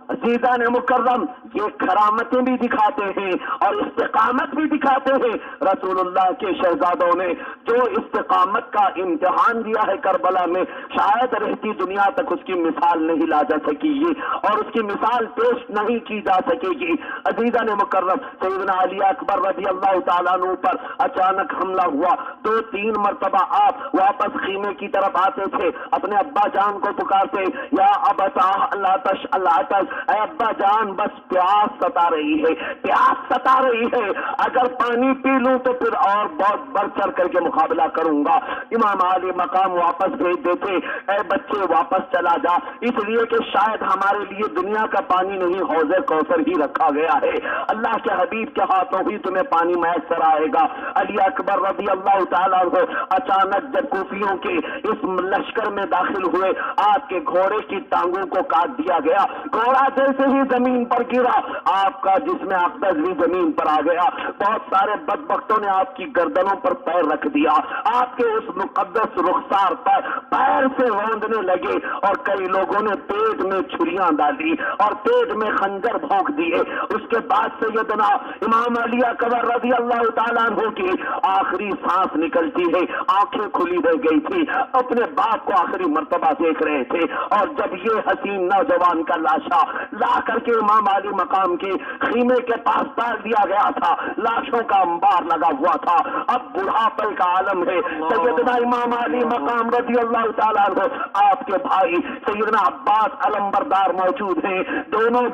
عزیزان مکرم یہ کرامتیں بھی دکھاتے ہیں اور استقامت بھی دکھاتے ہیں۔ رسول اللہ کے شہزادوں نے جو استقامت کا امتحان دیا ہے کربلا میں، شاید رہتی دنیا تک اس کی مثال نہیں لا جا سکے گی اور اس کی مثال پیش نہیں کی جا سکے گی۔ عزیزان مکرم، سیدنا علی اکبر رضی اللہ تعالیٰ عنہ پر اچانک حملہ ہوا، 2-3 مرتبہ آپ واپس خیمے کی طرف آتے تھے، اپنے ابا جان کو پکارتے، یا ابتا لا تشعل العطش، اے ابا جان بس پیاس ستا رہی ہے، پیاس ستا رہی ہے، اگر پانی پی لوں تو پھر اور بہت بڑھ چڑھ کر کے مقابلہ کروں گا۔ امام علی مقام واپس بھیج دیتے، اے بچے واپس چلا جا، اس لیے کہ شاید ہمارے لیے دنیا کا پانی نہیں، حوض کوثر ہی رکھا گیا ہے، اللہ کے حبیب کے ہاتھوں ہی تمہیں پانی میسر آئے گا۔ علی اکبر رضی اللہ تعالیٰ عنہ اچانک جب کوفیوں کے اس لشکر میں داخل ہوئے، آپ کے گھوڑے کی ٹانگوں کو کاٹ دیا گیا، گھوڑا جیسے ہی زمین پر گرا آپ کا جسم اقدس بھی زمین پر آ گیا، بہت سارے بدبختوں نے آپ کی گردنوں پر پیر رکھ دیا، آپ کے اس مقدس رخسار پر پیر سے روندنے لگے اور کئی لوگوں نے پیٹ میں چھریاں ڈالی اور پیٹ میں خنجر بھونک دیے۔ اس کے بعد سیدنا امام علی اکبر رضی اللہ تعالیٰ عنہ کی آخری سانس نکلتی ہے، آنکھیں کھلی رہ گئی تھی، اپنے باپ کو آخری مرتبہ دیکھ رہے تھے، اور جب یہ حسین نوجوان کا لاشا لا کر کے امام علی مقام کے خیمے کے پاس ڈال دیا گیا تھا، لاشوں کا انبار لگا ہوا تھا، اب بڑھاپے کا عالم ہے، سیدنا امام علی مقام رضی اللہ تعالیٰ عنہ آپ کے بھائی سیدنا عباس علمبردار موجود ہیں، دونوں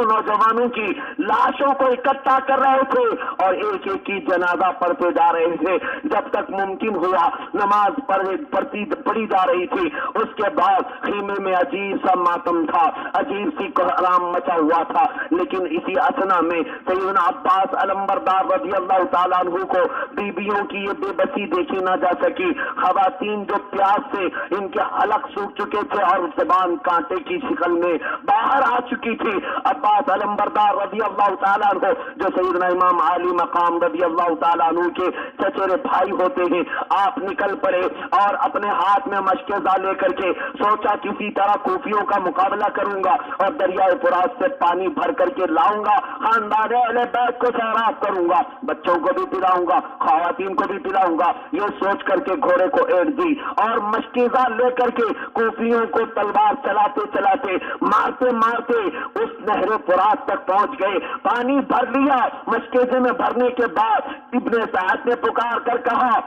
نوجوانوں کی لاشوں کو اکٹھا کر رہے تھے اور ایک ایک کی جنازہ پڑھتے جا رہے تھے، جب تک ممکن ہوا نماز پڑھی جا رہی تھی۔ اس کے بعد خیمے میں عجیب سا ماتم تھا، عجیب سی کوہرام مچا ہوا تھا، لیکن اسی اسنا میں سیدنا عباس علمبردار رضی اللہ تعالیٰ عنہ کو بیویوں کی یہ بے بسی دیکھی نہ جا سکی، خواتین جو پیاس سے ان کے حلق سوکھ چکے تھے اور زبان کانٹے کی شکل میں باہر آ چکی تھی، عباس علمبردار رضی اللہ تعالیٰ عنہ جو سیدنا امام علی مقام رضی اللہ تعالیٰ عنہ کے چچیرے بھائی ہوتے ہیں، آپ نکل پڑے اور اپنے ہاتھ میں مشکیزہ لے کر کے سوچا کسی طرح کوفیوں کا مقابلہ کروں گا اور دریائے فرات سے پانی بھر کر کے لاؤں گا، خاندان اہل بیت کو سیراب کروں گا، بچوں کو بھی پلاؤں گا، خواتین کو بھی پلاؤں گا، یہ سوچ کر کے گھوڑے کو ایڑ دی اور مشکیزہ لے کر کے کوفیوں کو تلوار چلاتے چلاتے مارتے مارتے اس نہر فرات تک پہنچ گئے، پانی بھر لیا۔ مشکیزے میں بھرنے کے بعد ابن سعد نے پکار کر کہا،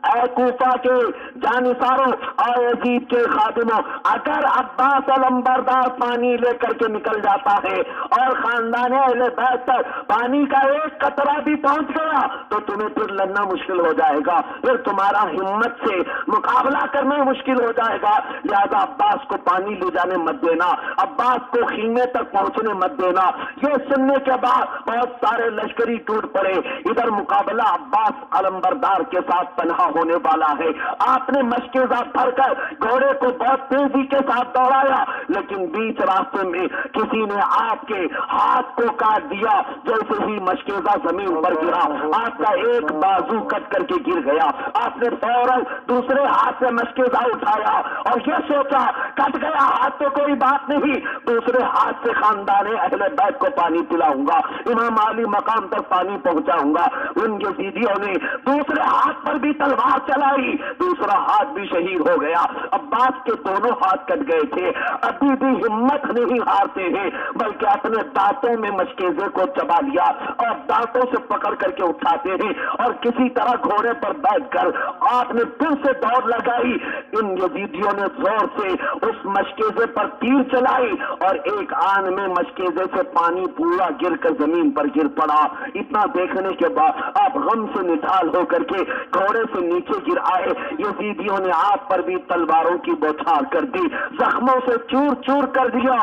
اے کوفہ کے جانثاروں اور یزید کے خادموں، اگر عباس علمبردار پانی لے کر کے نکل جاتا ہے اور خاندان اہل بیت تک پانی کا ایک قطرہ بھی پہنچ گیا تو تمہیں پھر لڑنا مشکل ہو جائے گا، پھر تمہارا ہمت سے مقابلہ کرنا مشکل ہو جائے گا، لہذا عباس کو پانی لے جانے مت دینا، عباس کو خیمے تک پہنچنے مت دینا۔ یہ سننے کے بعد بہت سارے لشکری ٹوٹ پڑے، ادھر مقابلہ عباس علمبردار کے ساتھ تنہا ہونے والا ہے۔ آپ نے مشکیزہ بھر کر گھوڑے کو بہت تیزی کے ساتھ دوڑایا، لیکن بیچ راستے میں کسی نے آپ کے ہاتھ کو کاٹ دیا، جیسے ہی مشکیزہ زمین پر گرا آپ کا ایک بازو کٹ کر کے گر گیا، آپ نے فوراً دوسرے ہاتھ سے مشکیزہ اٹھایا اور یہ سوچا کٹ گیا ہاتھ تو کوئی بات نہیں، دوسرے ہاتھ سے خاندان اہل بیت کو پانی پلاؤں گا، امام علی مقام تک پانی پہنچاؤں گا۔ ان یزیدیوں نے دوسرے ہاتھ پر بھی تلوار چلائی، دوسرا ہاتھ بھی شہید ہو گیا، عباس کے دونوں ہاتھ کٹ گئے تھے، ابھی بھی ہمت نہیں ہارتے ہیں بلکہ اپنے دانتوں میں مشکیزے کو چبا لیا اور دانتوں سے پکڑ کر کے اٹھاتے ہیں اور کسی طرح گھوڑے پر بیٹھ کر آپ نے پھر سے دوڑ لگائی۔ ان یزیدیوں نے زور سے اس مشکیزے پر تیر چلائی اور ایک آن میں مشکیزے سے پانی پورا گر کر زمین پر گر پڑا۔ اتنا دیکھنے کے بعد آپ غم سے نڈھال ہو کر کے گھوڑے سے نیچے گر آئے، یزیدیوں نے آپ پر بھی تلواروں کی بوچھار کر دی، زخموں سے چور چور کر دیا،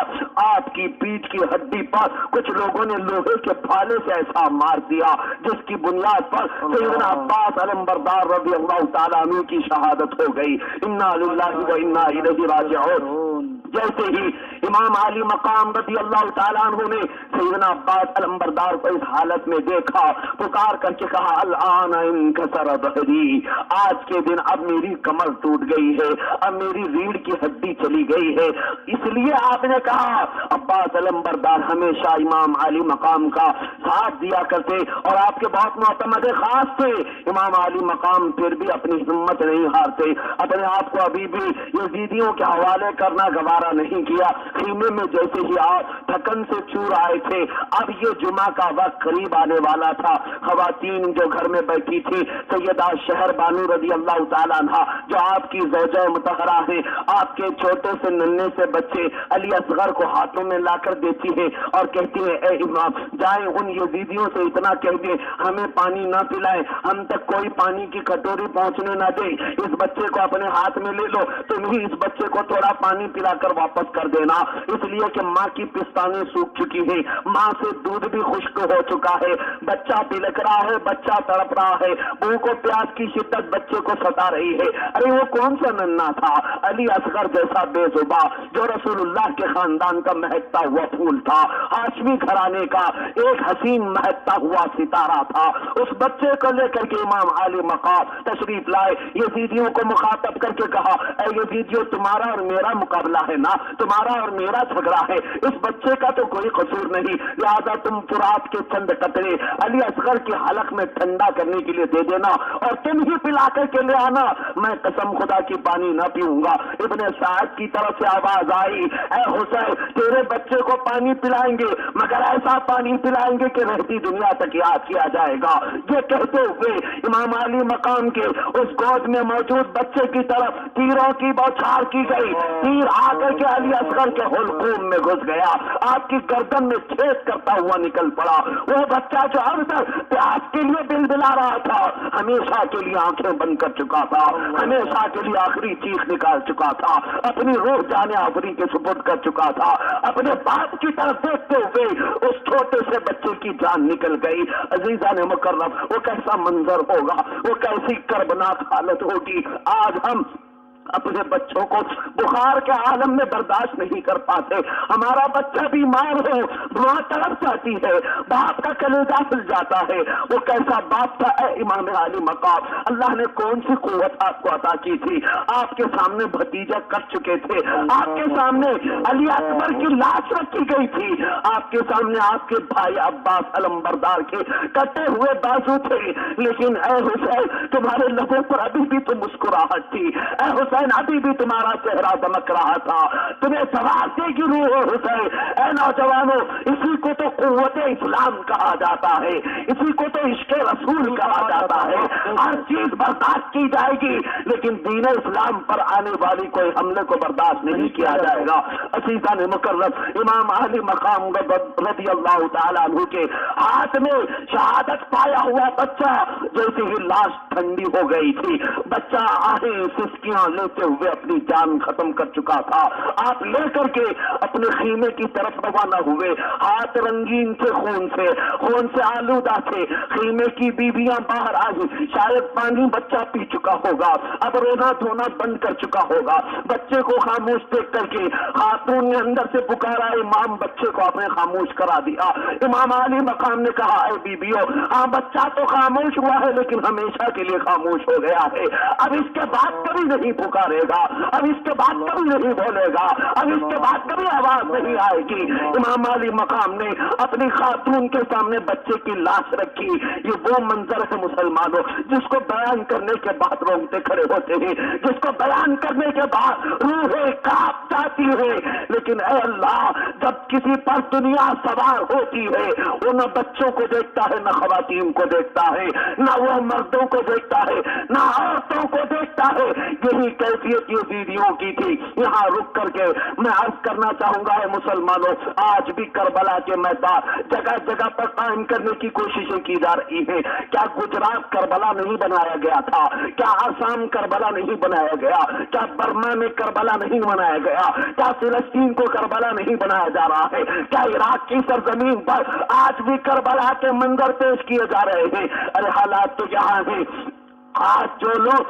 آپ کی پیٹھ کی ہڈی پر کچھ لوگوں نے لوہے کے بھالے سے ایسا مار دیا جس کی بنیاد پر سیدنا عباس علمبردار رضی اللہ تعالیٰ عنہ کی شہادت ہو گئی۔ انا للہ و انا الیہ راجعون۔ جیسے ہی امام علی مقام رضی اللہ تعالیٰ عنہ نے سیدنا عباس علمبردار کو اس حالت میں دیکھا، پکار کر کے کہا الآن انکسر ظہری، آج کے دن اب میری کمر ٹوٹ گئی ہے، اب میری ریڑھ کی ہڈی چلی گئی ہے۔ اس لیے آپ نے کہا عباس علمبردار ہمیشہ امام عالی مقام کا ساتھ دیا کرتے اور آپ کے بہت معتمد خاص تھے۔ امام عالی مقام پھر بھی اپنی ہمت نہیں ہارتے، اپنے آپ کو ابھی بھی یزیدیوں کے حوالے کرنا گوارا نہیں کیا۔ خیمے میں جیسے ہی آپ تھکن سے چور آئے تھے، اب یہ جمعہ کا وقت قریب آنے والا تھا، خواتین جو گھر میں بیٹھی تھی، سیدہ شہر بانو رضی اللہ تعالیٰ عنہ جو آپ کی زوجہ مطہرہ ہے، آپ کے چھوٹے سے ننھے سے بچے علی اصغر کو ہاتھوں میں لا کر دیتی ہے اور کہتی ہے اے امام جائیں ان یزیدیوں سے اتنا کہہ دیں ہمیں پانی نہ پلائیں، ہم تک کوئی پانی کی کٹوری پہنچنے نہ دے، اس بچے کو اپنے ہاتھ میں لے لو، تم ہی اس بچے کو تھوڑا پانی پلا کر واپس کر دینا، اس لیے کہ ماں کی پستانیں سوکھ چکی ہیں، ماں سے دودھ بھی خشک ہو چکا ہے، بچہ پلک رہا ہے، بچہ تڑپ رہا ہے، بھوک و پیاس کی شدت بچے کو ستا رہی ہے۔ ارے وہ کون سا ننھا تھا؟ علی اصغر جیسا بے زباں جو رسول اللہ کے خاندان کا مہکتا ہوا پھول تھا، ہاشمی گھرانے کا ایک حسین مہکتا ہوا ستارہ تھا۔ اس بچے کو لے کر کے امام عالی مقام تشریف لائے، یزیدیوں کو مخاطب کر کے کہا اے یزیدیوں تمہارا اور میرا مقابلہ ہے نا، تمہارا اور میرا جھگڑا ہے، اس بچے کا تو کوئی قصور نہیں، لہذا تم فرات کے چند قطرے علی اصغر کی حلق میں ٹھنڈا کرنے کے لیے دے دینا اور تم ہی پلا کر کے لے آنا، میں قسم خدا کی پانی نہ پیوں گا۔ ابن سعد کی طرف سے آواز آئی اے حسین تیرے بچے کو پانی پلائیں گے مگر ایسا پانی پلائیں گے کہ رہتی دنیا تک یاد کیا جائے گا۔ یہ کہتے ہوئے امام علی مقام کے اس گود میں موجود بچے کی طرف تیروں کی بوچھار کی گئی، تیر آ کر کے علی اصغر کے حلقوم میں گھس گیا، آپ کی گردن میں چھید کرتا ہوا نکل پڑا۔ وہ بچہ جو اب تک پیاس کے لیے بلبلا رہا تھا، ہمیشہ کے لیے آنکھیں بند کر چکا تھا، ہمیشہ کے لیے آخری چیخ نکال چکا تھا، اپنی روح جانے آفری کے سپرد کر چکا تھا، اپنے باپ کی طرف دیکھتے ہوئے اس چھوٹے سے بچے کی جان نکل گئی۔ عزیزان مکرم وہ کیسا منظر ہوگا، وہ کیسی کربناک حالت ہوگی۔ آج ہم اپنے بچوں کو بخار کے عالم میں برداشت نہیں کر پاتے، ہمارا بچہ بیمار ہو ماں تڑپ جاتی ہے، باپ کا کلیجہ پھل جاتا ہے۔ وہ کیسا باپ تھا اے امام علی مقام، اللہ نے کون سی قوت آپ کو عطا کی تھی؟ آپ کے سامنے بھتیجا کٹ چکے تھے، آپ کے سامنے علی اکبر کی لاش رکھی گئی تھی، آپ کے سامنے آپ کے بھائی عباس علمبردار کے کٹے ہوئے بازو تھے، لیکن اے حسین تمہارے لبوں پر ابھی بھی تو مسکراہٹ تھی، اے حسین ابھی بھی تمہارا چہرہ دمک رہا تھا، تمہیں سوارنے کی روح ہے حسین۔ اے نوجوانوں اسی کو تو قوت اسلام کہا جاتا ہے، اسی کو تو عشق رسول کہا جاتا ہے۔ ہر چیز برداشت کی جائے گی لیکن دین اسلام پر آنے والی کوئی حملے کو برداشت نہیں کیا جائے گا۔ عزیزان مکرم امام علی مقام رضی اللہ تعالیٰ عنہ کے ہاتھ میں شہادت پایا ہوا بچہ جیسے ہی لاش ٹھنڈی ہو گئی تھی، بچہ آہیں سسکیاں لیتے ہوئے اپنی جان ختم کر چکا تھا، آپ لے کر کے اپنے خیمے کی طرف روانہ ہوئے، ہاتھ رنگین تھے خون سے آلودہ تھے، خیمے کی بیویاں باہر آئی، شاید پانی بچہ پی چکا ہوگا، اب رونا دھونا بند کر چکا ہوگا، بچے کو خاموش دیکھ کر کے خاتون نے اندر سے پکارا، امام بچے کو آپ نے خاموش کرا دیا۔ امام علی مقام نے کہا اے بیبیوں ہاں بچہ تو خاموش ہوا ہے لیکن ہمیشہ کے لیے خاموش ہو گیا ہے، اب اس کے بعد کبھی نہیں پکارے گا، اب اس کے بعد کبھی نہیں بولے گا، اب اس کے بعد کبھی آواز نہیں آئے گی۔ امام علی مقام نے اپنی خاتون کے سامنے بچے کی لاش رکھی، یہ وہ منظر ہے مسلمانوں جس کو بیان کرنے کے بعد رونگٹے کھڑے ہوتے ہیں، جس کو بیان کرنے کے بعد روحیں کانپ جاتی ہے، لیکن اے اللہ جب کسی پر دنیا سوار ہوتی ہے وہ نہ بچوں کو دیکھتا ہے نہ خواتین کو دیکھتا ہے، نہ وہ مردوں کو دیکھتا ہے نہ عورتوں کو دیکھتا ہے، یہی کیفیت یزیدیوں کی تھی۔ یہاں رک کر کے میں عرض کرنا چاہوں گا اے مسلمانوں آج بھی کربلا کے میدان جگہ جگہ پر قائم کرنے کی کوششیں کی جا رہی ہیں۔ کیا گجرات کربلا نہیں بنایا گیا تھا؟ کیا آسام کربلا نہیں بنایا گیا؟ کیا برما میں کربلا نہیں بنایا گیا؟ کیا فلسطین کو کربلا نہیں بنایا جا رہا ہے؟ کیا عراق کی سرزمین پر آج بھی کربلا کے منظر پیش کیے جا رہے ہیں؟ ارے حالات تو یہاں ہیں، آج جو لوگ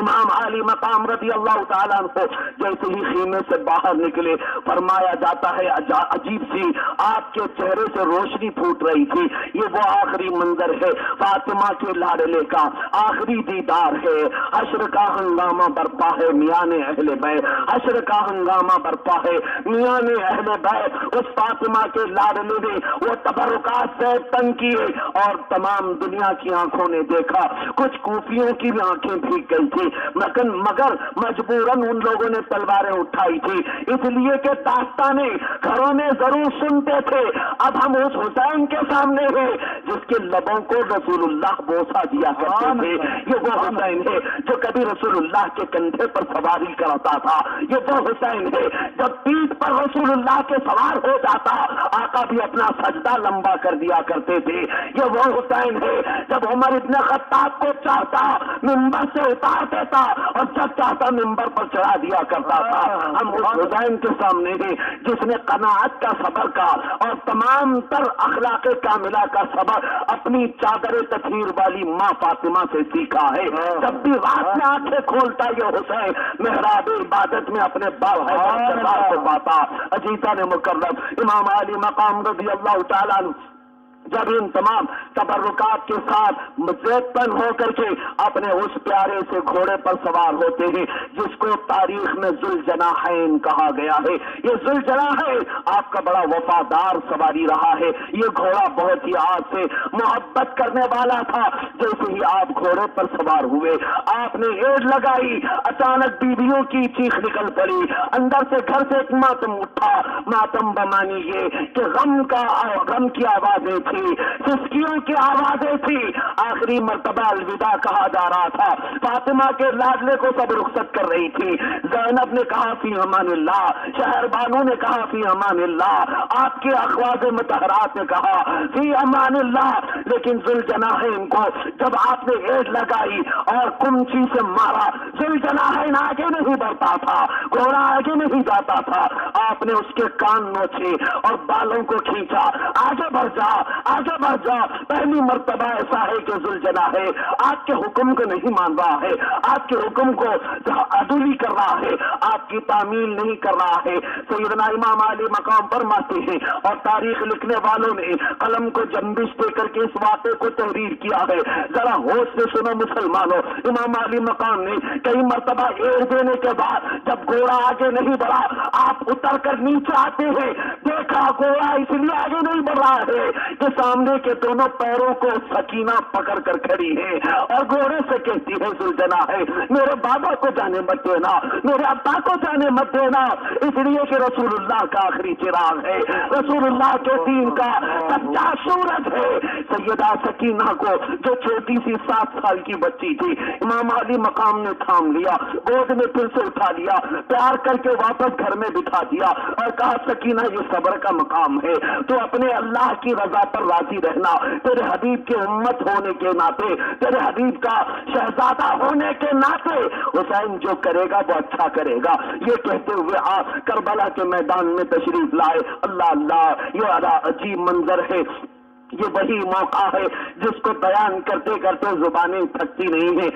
امام علی مقام رضی اللہ تعالیٰ عنہ جیسے ہی خیمے سے باہر نکلے فرمایا جاتا ہے عجیب سی آپ کے چہرے سے روشنی پھوٹ رہی تھی. یہ وہ آخری منظر ہے فاطمہ کے لاڈلے کا، آخری دیدار ہے. حشر کا ہنگامہ برپا ہے میان اہل بیت، حشر کا ہنگامہ برپا ہے میان اہل بیت. اس فاطمہ کے لاڈلے نے وہ تبرکات سے تنگ کیے اور تمام دنیا کی آنکھوں نے دیکھا، کچھ کوفیوں کی بھی آنکھیں بھیگ گئی تھی، مگر مجبوراً ان لوگوں نے تلواریں اٹھائی تھی، اس لیے کہ داستانیں گھروں میں ضرور سنتے تھے. اب ہم اس حسین کے سامنے ہیں جس کے لبوں کو رسول اللہ بوسا دیا کرتے تھے. یہ وہ حسین ہے جو کبھی رسول اللہ کے کندھے پر سواری کرتا تھا. یہ وہ حسین ہے جب پیٹھ پر رسول اللہ کے سوار ہو جاتا آقا بھی اپنا سجدہ لمبا کر دیا کرتے تھے. یہ وہ حسین ہے جب عمر ابن خطاب کو چاہتا ممبر سے اتار دیتا اور جب چاہتا ممبر پر چڑھا دیا کرتا تھا. ہم اس حسین کے سامنے ہیں جس نے قناعت کا صبر کا اور تمام تر اخلاق کاملہ کا صبر اپنی چادر تطہیر والی ماں فاطمہ سے سیکھا ہے. جب بھی رات میں آنکھیں کھولتا یہ حسین محراب عبادت میں اپنے باپ کو پاتا. عزیزان مکرم امام علی مقام رضی اللہ تعالیٰ عنہ جب ان تمام تبرکات کے ساتھ مزید ہو کر کے اپنے اس پیارے سے گھوڑے پر سوار ہوتے ہیں جس کو تاریخ میں ذوالجناحین کہا گیا ہے. یہ ذوالجناحین آپ کا بڑا وفادار سواری رہا ہے. یہ گھوڑا بہت ہی آپ سے محبت کرنے والا تھا. جیسے ہی آپ گھوڑے پر سوار ہوئے آپ نے ایڑ لگائی، اچانک بیویوں کی چیخ نکل پڑی. اندر سے گھر سے ایک ماتم اٹھا. ماتم بمانی یہ کہ غم کی آوازیں تھی، سسکیوں کی آوازیں تھی. آخری مرتبہ الوداع کہا جا رہا تھا. فاطمہ کے لاڈلے کو سب رخصت کر رہی تھی. زینب نے کہا فی امان اللہ، شہر بانو نے کہا فی امان اللہ، آپ کے اخواز مطہرات نے کہا فی امان اللہ. لیکن ذوالجناحین کو جب آپ نے ایڑ لگائی اور کمچی سے مارا، ذوالجناحین آگے نہیں بڑھتا تھا، گھوڑا آگے نہیں جاتا تھا. آپ نے اس کے کان نوچے اور بالوں کو کھینچا. آگے بڑھ جا، آگے بڑھ جا. پہلی مرتبہ ایسا ہے کہ ذوالجناحین آپ کے حکم کو نہیں مان رہا ہے، آپ کے حکم کو عدولی کر رہا ہے، آپ کی تعمیل نہیں کر رہا ہے. سیدنا امام علی مقام فرماتے ہیں اور تاریخ لکھنے والوں نے قلم کو جنبش دے کر کے اس واقعے کو تحریر کیا ہے. ذرا ہوش سے سنو مسلمانوں. امام علی مقام نے کئی مرتبہ ایڑ دینے کے بعد جب گھوڑا آگے نہیں بڑھا آپ اتر کر نیچے آتے ہیں. دیکھا گھوڑا اس لیے آگے نہیں بڑھ رہا ہے کہ سامنے کے دونوں پیروں کو سکینہ پکڑ کر کھڑی ہے اور گھوڑے سے کہتی ہے ذوالجناحین میرے بابا کو جانے مت دینا، میرے ابا کو جانے مت دینا، اس لیے کہ رسول اللہ کا آخری چراغ ہے، رسول اللہ کے دین کا سچا سورج ہے. سیدہ سکینہ کو جو چھوٹی سی 7 سال کی بچی تھی امام علی مقام نے تھام لیا، گود میں پھر سے اٹھا لیا، پیار کر کے واپس گھر میں بٹھا دیا اور کہا سکینہ یہ صبر کا مقام ہے، تو اپنے اللہ کی رضا پر راضی رہنا. تیرے حبیب کی امت ہونے کے ناطے، تیرے حبیب کا شہزادہ ہونے کے ناطے حسین جو کرے گا وہ اچھا کرے گا. یہ کہتے ہوئے آپ کربلا کے میدان میں تشریف لائے. اللہ اللہ، یہ عجیب منظر ہے. یہ وہی موقع ہے جس کو بیان کرتے کرتے زبانیں تھکتی نہیں ہیں.